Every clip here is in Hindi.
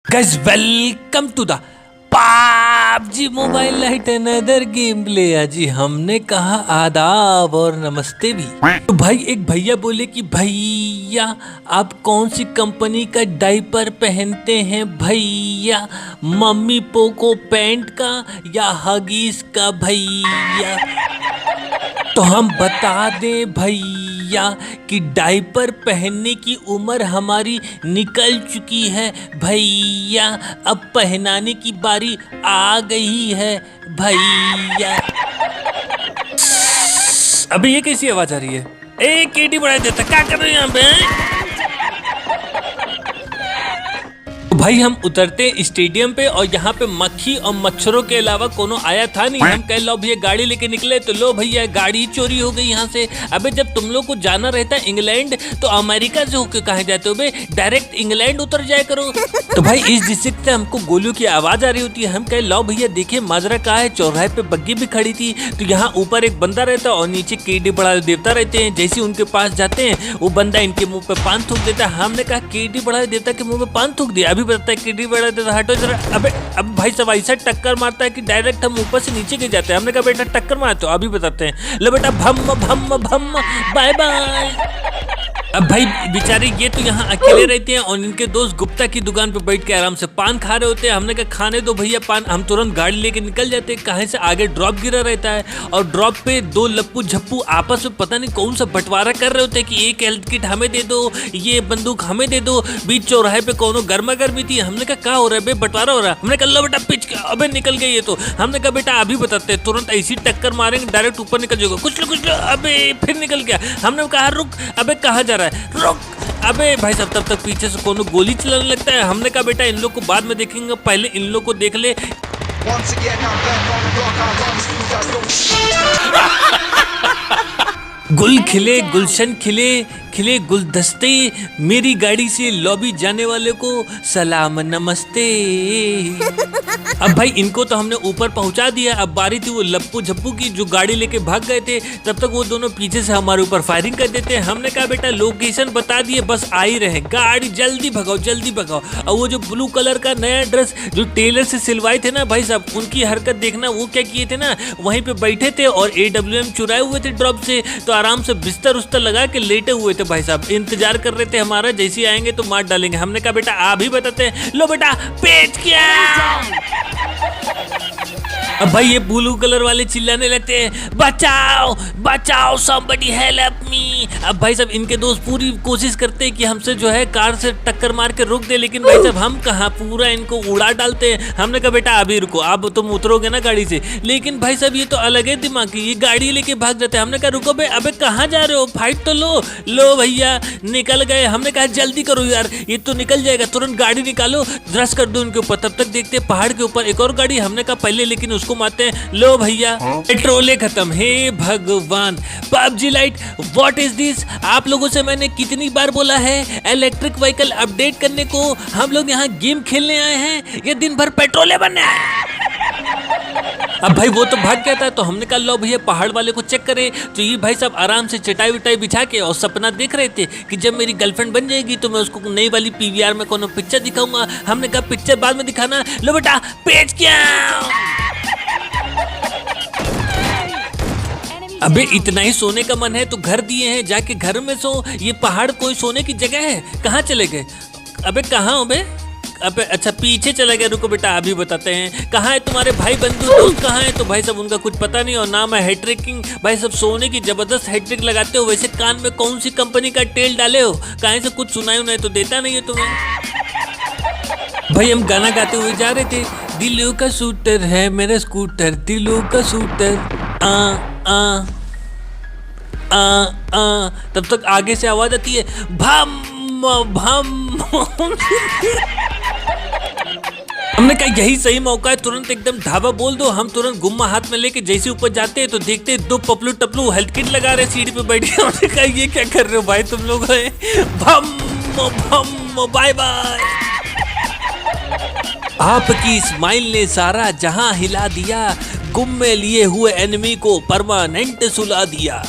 Guys, welcome to the PUBG mobile lite another game play. जी हमने कहा आदाब और नमस्ते भी। तो भाई एक भैया बोले कि भैया आप कौन सी कंपनी का डायपर पहनते हैं भैया, मम्मी पोको पैंट का या हगीज का भैया। तो हम बता दें भैया कि डायपर पहनने की उम्र हमारी निकल चुकी है भैया, अब पहनाने की बारी आ गई है भैया। अभी ये कैसी आवाज आ रही है? ए केटी बढ़ा देता, क्या कर रहे हैं यहाँ पे? भाई हम उतरते स्टेडियम पे और यहाँ पे मक्खी और मच्छरों के अलावा कोनो आया था नहीं। हम कह लो भैया गाड़ी लेके निकले तो लो भैया गाड़ी चोरी हो गई यहाँ से। अबे जब तुम लोग को जाना रहता है इंग्लैंड तो अमेरिका से होके कहाँ जाते हो बे? डायरेक्ट इंग्लैंड उतर जाया करो। तो भाई इस डिस्ट्रिक्ट से हमको गोलियों की आवाज आ रही होती है। हम कह लो भैया देखिए माजरा कहाँ है, चौराहे पे बग्गी भी खड़ी थी। तो यहाँ ऊपर एक बंदा रहता है और नीचे केडी बड़ा देवता रहते हैं। जैसे उनके पास जाते हैं वो बंदा इनके मुंह पे पान थूक देता है। हमने कहा केडी बड़ा देवता के मुंह पे पान थूक दिया, अभी बताता है केडी बड़ा देवता हटो जरा। अबे अब भाई सब ऐसा टक्कर मारता है कि डायरेक्ट हम ऊपर से नीचे गिर जाते हैं। हमने कहा बेटा टक्कर मारते हो, अभी बताते हैं। लो बेटा भम भम भम बाय बाय। अब भाई बेचारे ये तो यहाँ अकेले रहते हैं और इनके दोस्त गुप्ता की दुकान पे बैठ के आराम से पान खा रहे होते हैं। हमने कहा खाने दो भैया पान। हम तुरंत गाड़ी लेके निकल जाते हैं। कहीं से आगे ड्रॉप गिरा रहता है और ड्रॉप पे दो लप्पू झप्पू आपस में पता नहीं कौन सा बंटवारा कर रहे होते हैं कि एक हेल्थ किट हमें दे दो, ये बंदूक हमें दे दो। बीच चौराहे पे कोनो गर्मा गर्मी थी। हमने कहा क्या हो रहा है बे? बंटवारा हो रहा है। हमने कहा लो बेटा पिच के अबे निकल गए ये तो। हमने कहा बेटा अभी बताते हैं, तुरंत ऐसी टक्कर मारेंगे डायरेक्ट ऊपर निकल जाएगा। कुछ लो अबे फिर निकल गया। हमने कहा रुक, अबे कहाँ जा रहा है? रुक। अबे भाई साहब तब तक पीछे से कोनो गोली चलाने लगता है। हमने कहा बेटा इन लोग को बाद में देखेंगे, पहले इन लोग को देख ले। गुल खिले गुलशन खिले खिले गुलदस्ते, मेरी गाड़ी से लॉबी जाने वाले को सलाम नमस्ते। अब भाई इनको तो हमने ऊपर पहुंचा दिया। अब बारी थी वो लप्पू झप्पू की जो गाड़ी लेके भाग गए थे। तब तक वो दोनों पीछे से हमारे ऊपर फायरिंग कर देते हैं। हमने कहा बेटा लोकेशन बता दिए, बस आ ही रहे, गाड़ी जल्दी भगाओ जल्दी भगाओ। और वो जो ब्लू कलर का नया ड्रेस जो टेलर से सिलवाए थे ना भाई साहब, उनकी हरकत देखना। वो क्या किए थे ना, वहीं पे बैठे थे और AWM चुराए हुए थे ड्रॉप से। तो आराम से बिस्तर उस्तर लगा के लेटे हुए थे भाई साहब, इंतजार कर रहे थे हमारा, जैसे आएंगे तो मार डालेंगे। हमने कहा बेटा आप ही बताते हैं, लो बेटा पेच क्या। अब भाई ये ब्लू कलर वाले चिल्लाने लगते हैं बचाओ बचाओ somebody help me। अब भाई साहब इनके दोस्त पूरी कोशिश करते हैं कि हमसे जो है कार से टक्कर मार के रोक दे, लेकिन भाई साहब हम कहाँ, पूरा इनको उड़ा डालते हैं। हमने कहा बेटा अभी रुको, अब तुम उतरोगे ना गाड़ी से। लेकिन भाई साहब ये तो अलग है दिमाग की, ये गाड़ी लेके भाग जाते हैं। हमने कहा रुको बे, अबे कहाँ जा रहे हो, फाइट तो लो भैया निकल गए। हमने कहा जल्दी करो यार, ये तो निकल जाएगा, तुरंत गाड़ी निकालो, रश कर दो उनके ऊपर। तब तक देखते पहाड़ के ऊपर एक और गाड़ी। हमने कहा पहले लेकिन उसको मारते हैं। लो भैया पेट्रोले खत्म। हे भगवान, PUBG light what is this? आप लोगों से मैंने कितनी बार बोला है इलेक्ट्रिक व्हीकल अपडेट करने को। हम लोग यहाँ गेम खेलने आए हैं, ये दिन भर पेट्रोले बनने आए। अब भाई वो तो भाग गया था, तो हमने कहा लो भैया पहाड़ वाले को चेक करे। तो ये भाई साहब आराम से चटाई विटाई बिछा के और सपना देख रहे थे कि जब मेरी गर्लफ्रेंड बन जाएगी तो मैं उसको नई वाली PVR में कोनो पिक्चर दिखाऊंगा। हमने कहा पिक्चर बाद में दिखाना, लो बेटा पेच क्या। अबे इतना ही सोने का मन है तो घर दिए हैं, जाके घर में सो। ये पहाड़ कोई सोने की जगह है? कहाँ चले गए? अबे कहाँ हो बे? अबे अच्छा पीछे चले गए, रुको बेटा अभी बताते हैं। कहाँ है तुम्हारे भाई बंधु दोस्त कहाँ है? तो भाई साहब उनका कुछ पता नहीं और नाम है हैट्रिक किंग। भाई साहब सोने की जबरदस्त हैट्रिक लगाते हो, वैसे कान में कौन सी कंपनी का तेल डाले हो? कहीं से कुछ सुनाई नहीं तो देता नहीं है तुम्हें। भाई हम गाना गाते हुए जा रहे थे, दिलों का शूटर है मेरा स्कूटर, दिलों का शूटर आ तब तक आगे से आवाज आती है भम भम। हमने कहा यही सही मौका है, तुरंत एकदम ढाबा बोल दो। हम तुरंत गुम्मा हाथ में लेके जैसे ऊपर जाते हैं तो देखते हैं दो पपलू टपलू हेल्थ किट लगा रहे सीढ़ी पे बैठ के। हमने कहा ये क्या कर रहे हो भाई तुम लोग? भम भम बाय बाय। आपकी स्माइल ने सारा जहां हिला दिया, गुम में लिए हुए एनिमी को परमानेंट सुला दिया।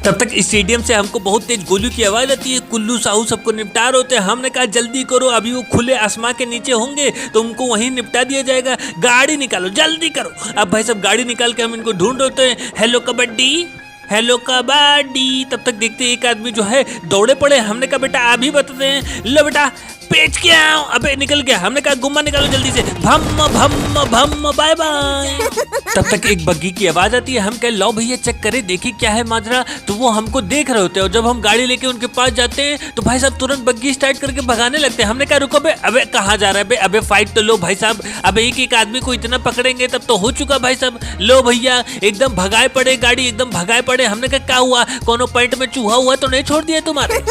तब तक स्टेडियम से हमको बहुत तेज गोलियों की आवाज आती है। कुल्लू साहू सबको निपटार होते हैं। हमने कहा जल्दी करो, अभी वो खुले आसमां के नीचे होंगे तो उनको वहीं निपटा दिया जाएगा। गाड़ी निकालो, जल्दी करो। अब भाई सब गाड़ी निकाल के हम इनको ढूंढ होते हैं। Hello kabaddi, hello kabaddi. तब तक देखते एक आदमी जो है दौड़े पड़े। हमने कहा बेटा आप ही बताते हैं। लो बेटा पेच के आओ। अबे निकल गया। हमने कहा गुम्मा निकालो जल्दी से। भम भम भम बाय बाय। तब तक एक बग्गी की आवाज आती है। हम कह लो भैया चेक करें देखिए क्या है माजरा। तो वो हमको देख रहे होते हैं और जब हम गाड़ी लेके उनके पास जाते हैं तो भाई साहब तुरंत बग्गी स्टार्ट करके भगाने लगते हैं। हमने कहा रुको बे, अबे कहाँ जा रहा है बे, अबे फाइट तो लो भाई साहब। अब एक एक आदमी को इतना पकड़ेंगे तब तो हो चुका भाई साहब। लो भैया एकदम भगाए पड़े, गाड़ी एकदम भगाए पड़े। हमने कहा क्या हुआ, कोनो पॉइंट में चूहा हुआ तो नहीं छोड़ दिया तुम्हारे।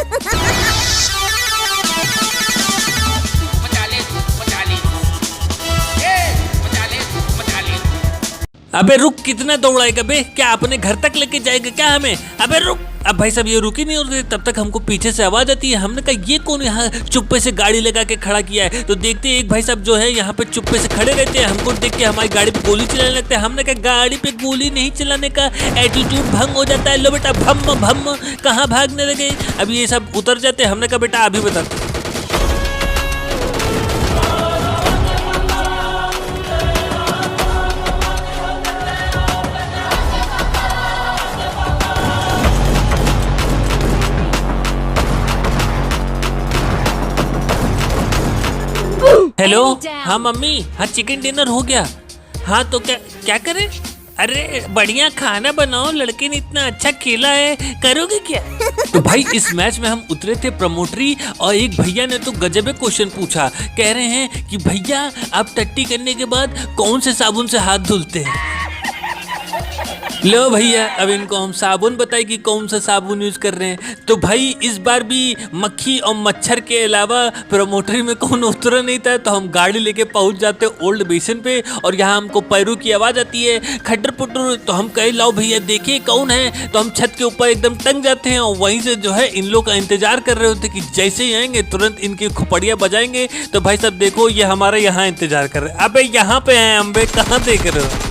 अबे रुक, कितना दौड़ाएगा बे, क्या अपने घर तक लेके जाएगा क्या हमें। अबे रुक। अब भाई साहब ये रुक ही नहीं हो रहे। तब तक हमको पीछे से आवाज आती है। हमने कहा ये कौन यहाँ चुप्पे से गाड़ी लगा के खड़ा किया है। तो देखते हैं एक भाई साहब जो है यहाँ पे चुप्पे से खड़े रहते हैं। हमको देख के हमारी गाड़ी पे गोली चलाने लगते हैं। हमने कहा गाड़ी पे गोली नहीं चलाने का एटीट्यूड भंग हो जाता है। लो बेटा भम भम, कहाँ भागने लगे। अब ये सब उतर जाते हैं। हमने कहा बेटा अभी बताते। हेलो, हाँ मम्मी, हाँ चिकन डिनर हो गया। हाँ तो क्या क्या करें। अरे बढ़िया खाना बनाओ, लड़के ने इतना अच्छा खेला है, करोगे क्या। तो भाई इस मैच में हम उतरे थे प्रमोटरी और एक भैया ने तो गजब क्वेश्चन पूछा। कह रहे हैं कि भैया आप टट्टी करने के बाद कौन से साबुन से हाथ धुलते हैं। लो भैया अब इनको हम साबुन बताए कि कौन सा साबुन यूज कर रहे हैं। तो भाई इस बार भी मक्खी और मच्छर के अलावा प्रमोटरी में कौन उतरा नहीं था। तो हम गाड़ी लेके पहुंच जाते ओल्ड बेसन पे और यहाँ हमको पैरों की आवाज आती है खटर पुटर। तो हम कहे लाओ भैया देखिए कौन है। तो हम छत के ऊपर एकदम टंग जाते हैं और वहीं से जो है इन लोग का इंतजार कर रहे होते कि जैसे ही आएंगे तुरंत इनकी खोपड़ियाँ बजाएंगे। तो भाई साहब देखो ये हमारे यहाँ इंतजार कर रहे हैं। अबे यहाँ पे हैं अम्बे, कहाँ देख रहे हो।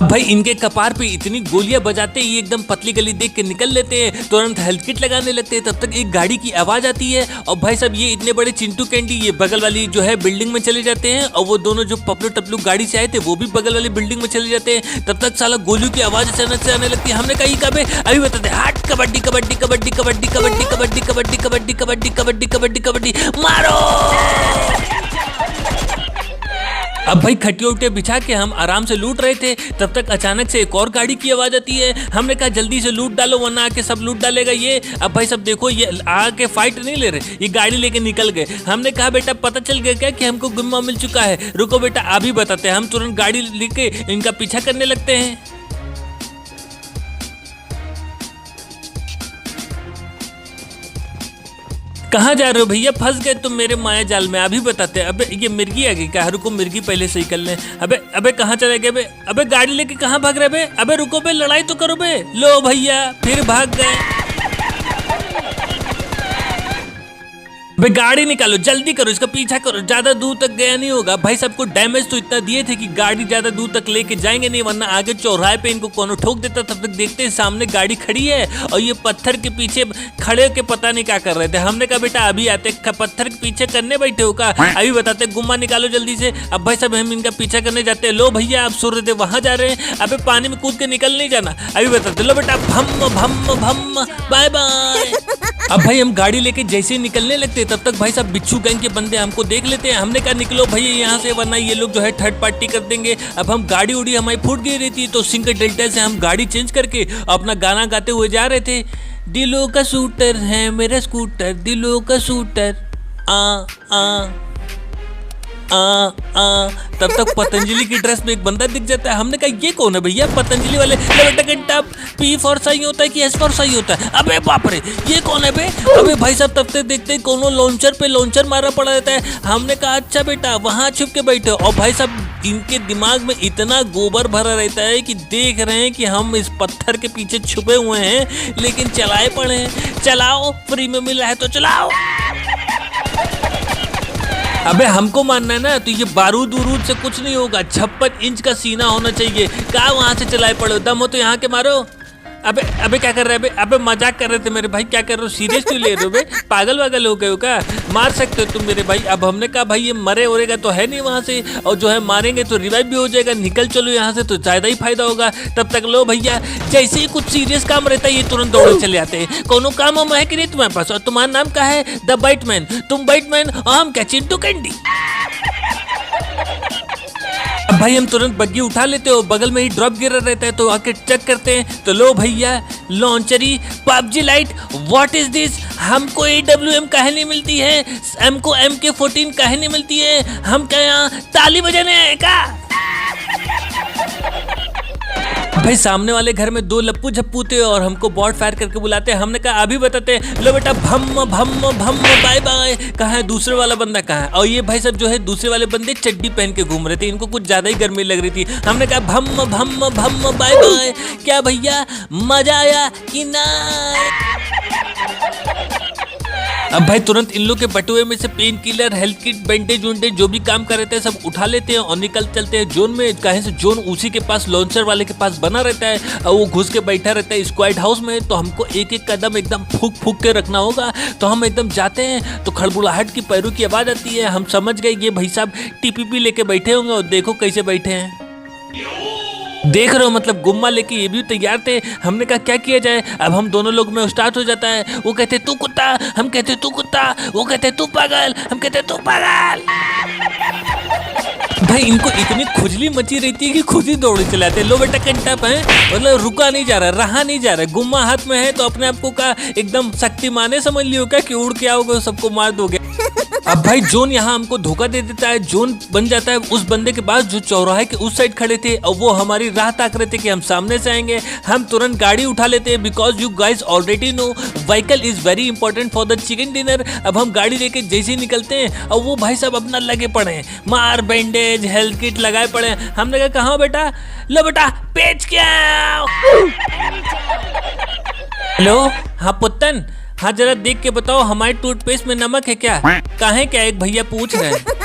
भाई इनके कपार पे इतनी गोलियां बजाते ही एकदम पतली गली देख के निकल लेते हैं। तुरंत हेल्थ किट लगाने लगते हैं। तब तक एक गाड़ी की आवाज आती है और भाई साहब ये इतने बड़े चिंटू कैंडी ये बगल वाली जो है बिल्डिंग में चले जाते हैं और वो दोनों जो पपलू टपलू गाड़ी से आए थे वो भी बगल वाली बिल्डिंग में चले जाते हैं। तब तक साला गोलियों की आवाज अचानक से आने लगती है। हमने कहा कबे अभी बताते हाट कबड्डी कबड्डी कबड्डी कबड्डी कबड्डी कबड्डी कबड्डी कबड्डी कबड्डी कबड्डी कबड्डी कबड्डी मारो। अब भाई खटिया उठे बिछा के हम आराम से लूट रहे थे। तब तक अचानक से एक और गाड़ी की आवाज आती है। हमने कहा जल्दी से लूट डालो वरना आके सब लूट डालेगा ये। अब भाई सब देखो ये आके फाइट नहीं ले रहे, ये गाड़ी लेके निकल गए। हमने कहा बेटा पता चल गया क्या कि हमको गुम्मा मिल चुका है। रुको बेटा अभी बताते हैं। हम तुरंत गाड़ी लेके इनका पीछा करने लगते हैं। कहाँ जा रहे हो भैया, फंस गए तुम मेरे माया जाल में, अभी बताते हैं। अबे ये मिर्गी आ गई क्या, रुको मिर्गी पहले से ही कर लें। अबे अबे कहाँ चले गए बे, अबे गाड़ी लेके कहाँ भाग रहे बे, अबे रुको बे लड़ाई तो करो बे। लो भैया फिर भाग गए। भाई गाड़ी निकालो जल्दी करो, इसका पीछा करो, ज्यादा दूर तक गया नहीं होगा। भाई सबको डैमेज तो इतना दिए थे कि गाड़ी ज्यादा दूर तक लेके जाएंगे नहीं वरना आगे चौराहे पे इनको कोनो ठोक देता। तब तक देखते हैं सामने गाड़ी खड़ी है और ये पत्थर के पीछे खड़े होके पता नहीं क्या कर रहे थे। हमने कहा बेटा अभी आते, पत्थर के पीछे करने बैठे हो का, अभी बताते, गुम्मा निकालो जल्दी से। अब भाई सब हम इनका पीछा करने जाते हैं। लो भैया आप सुन रहे थे वहां जा रहे हैं, अबे पानी में कूद के निकल नहीं जाना, अभी बताते। लो बेटा भम भम भम बाय बाय। अब भाई हम गाड़ी लेके जैसे ही निकलने लगते तब तक भाई साहब बिच्छू गैंग के बंदे हमको देख लेते हैं। हमने कहा निकलो भैया यहाँ से वरना ये लोग जो है थर्ड पार्टी कर देंगे। अब हम गाड़ी उड़ी हमारी फूट गई रहती तो सिंह डेल्टा से हम गाड़ी चेंज करके अपना गाना गाते हुए जा रहे थे। दिलों का शूटर है मेरा स्कूटर, दिलों का शूटर आ आ आ आ। तब तक पतंजलि की ड्रेस में एक बंदा दिख जाता है। हमने कहा ये कौन है भैया, पतंजलि वाले। पी फॉर सही होता है कि एस फॉर सही होता है, अबे बाप रे ये कौन है बे। अबे भाई साहब तब तक देखते कोनो लॉन्चर पे लॉन्चर मारा पड़ा रहता है। हमने कहा अच्छा बेटा वहां छुप के बैठे। और भाई साहब इनके दिमाग में इतना गोबर भरा रहता है कि देख रहे हैं कि हम इस पत्थर के पीछे छुपे हुए हैं लेकिन चलाए पड़े हैं। चलाओ फ्री में मिला है तो चलाओ। अबे हमको मानना है ना तो ये बारूद उरूद से कुछ नहीं होगा, 56 इंच का सीना होना चाहिए। कहा वहां से चलाए पड़ो, दम हो तो यहाँ के मारो। अबे अबे क्या कर रहे हैं? अबे मजाक कर रहे थे मेरे भाई, क्या कर रहे हो? सीरियस क्यों ले रहे हो बे? पागल वागल हो गए हो क्या? मार सकते हो तुम मेरे भाई। अब हमने कहा भाई ये मरे उरेगा तो है नहीं वहां से, और जो है मारेंगे तो रिवाइव भी हो जाएगा, निकल चलो यहाँ से तो ज्यादा ही फायदा होगा। तब तक लो भैया, जैसे ही कुछ सीरियस काम रहता है ये तुरंत दौड़े चले आते हैं। कोनो काम हम है कि नहीं तुम्हारे पास? और तुम्हारा नाम क्या है? द बाइटमैन। तुम बाइटमैन और हम क्या, चिंटू कैंडी? अब भाई हम तुरंत बग्गी उठा लेते हो, बगल में ही ड्रॉप गिरा रहता है तो आके चेक करते हैं। तो लो भैया, लॉन्चरी PUBG light, what is this? हमको AWM काहे नहीं मिलती है? हमको MK14 काहे नहीं मिलती है? हम क्या यहाँ ताली बजाने आए क्या? भाई सामने वाले घर में दो लप्पू झप्पू थे और हमको बॉट फायर करके बुलाते हैं। हमने कहा अभी बताते हैं। लो बेटा, भम भम भम बाय बाय। कहाँ है दूसरे वाला बंदा, कहाँ है? और ये भाई सब जो है दूसरे वाले बंदे चड्डी पहन के घूम रहे थे, इनको कुछ ज्यादा ही गर्मी लग रही थी। हमने कहा भम भम भम बाय बाय। क्या भैया मजा आया कि ना? अब भाई तुरंत इन लोग के बटुए में से pain killer, health kit, bandage वुंडेज जो भी काम कर रहे थे सब उठा लेते हैं और निकल चलते हैं जोन में। कहीं से जोन उसी के पास, लॉन्चर वाले के पास बना रहता है और वो घुस के बैठा रहता है स्क्वाड हाउस में। तो हमको एक एक कदम एकदम फूक फूक के रखना होगा। तो हम एकदम जाते हैं तो खड़बुड़ाहट की पैरों की आवाज आती है। हम समझ गए ये भाई साहब TPP लेके बैठे होंगे और देखो कैसे बैठे हैं, देख रहे हो, मतलब गुम्मा लेके ये भी तैयार थे। हमने कहा क्या किया जाए? अब हम दोनों लोग में स्टार्ट हो जाता है। वो कहते तू कुत्ता, हम कहते तू कुत्ता, वो कहते तू पागल, हम कहते तू पागल। भाई इनको इतनी खुजली मची रहती है कि खुद ही दौड़े चले आते हैं। लो बेटा कंटप है, मतलब रुका नहीं जा रहा, रहा नहीं जा रहा। गुम्मा हाथ में है तो अपने आप को का एकदम शक्तिमान समझ लियो क्या कि उड़ के आओगे सबको मार दोगे। अब भाई जोन यहाँ हमको धोखा दे देता है। जोन बन जाता है उस बंदे के पास जो चौराहे के उस साइड खड़े थे और वो हमारी राह ताक रहे थे कि हम सामने से आएंगे। हम तुरंत गाड़ी उठा लेते हैं because you guys already know vehicle is very important for the chicken dinner. अब हम गाड़ी लेके जैसे ही निकलते हैं और वो भाई साहब अपना लगे पड़े हैं, मार बैंडेज हेल्थ किट लगाए पड़े हैं। हमने कहा कहाँ बेटा? लो बेटा पेच क्या? हेलो हाँ पुत्तन, हाँ जरा देख के बताओ हमारे टूथपेस्ट में नमक है क्या? कहाँ है क्या? एक भैया पूछ रहे हैं।